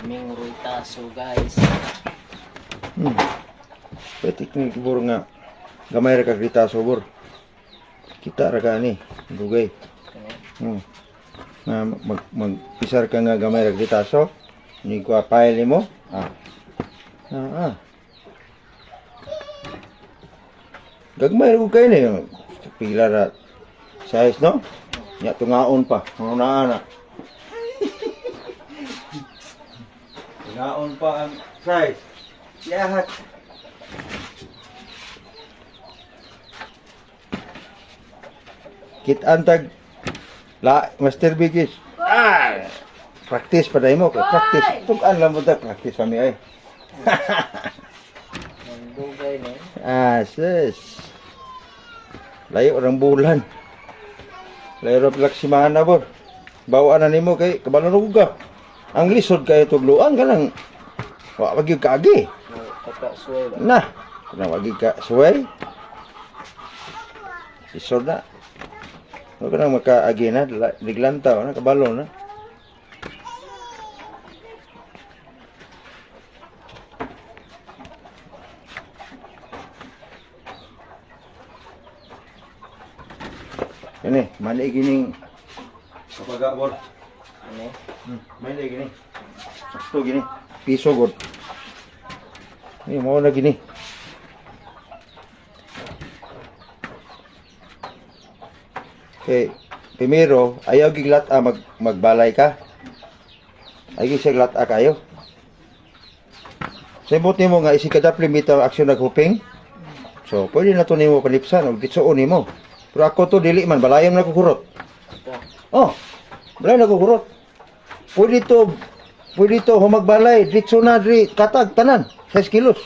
Daming rultaso guys. Pwede kini bur nga gamay ra kag ritaso bur. Kita ra ka ni dugay. Nga magpisar ka nga gamay ra ritaso. Ni ko file mo. Gagmay ra kay ni pila ra size no? Nya tungaon pa. Una na. Tungaon pa ang size. Yahat. Kit antag la Master Bigis. Practice pa mo kay practice. Tugan lang mo ta practice kami ay. Dugay ni. Sis. Layo orang bulan. Layo ra plaksimana na bor. Bawaan na nimo kay kabalo ka. Ang lisod kay tugluan ka lang. Wa pagi kagi. Kata suway ba? Nah, kana wagi ka suway. Lisod na. Huwag ka nang makaagi na, liglantaw na, kabalo na. Ini, mali gining kapagabor. Ano? Mali gini. Sakto gini. Piso god. Ini mau na gini. Okay, primero, ayaw giglat magbalay ka. Ayaw giglat kayo. Sabot nimo nga isikadap limit ang aksyon naghuping. So, pwede na to nimo panipsan o ditsuon nimo. Pero ako to dili man balayam na kukurot. Oh, balay na kukurot. Pwede to humagbalay ditso na diri katag tanan 6 kilos.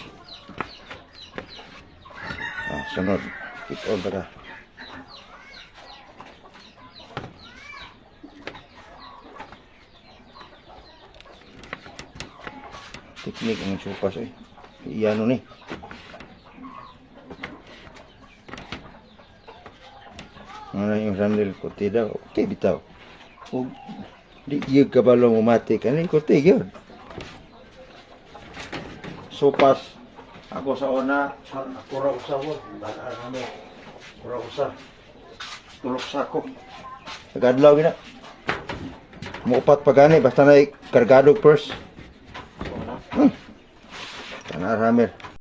Sunod. Keep on para. Teknik ang supas eh. Iyano ni. Ano yung sandal ko tidak. Okay bitaw. O di yung kabalo mo mati kanil ko tigil. Supas. Ako sa una. Ako raw sa word. Bala mo. Ako raw sa. Tulok sa ako. Nagadlaw gina. Muupat pa gani. Basta na kargado first. Tanar hamir.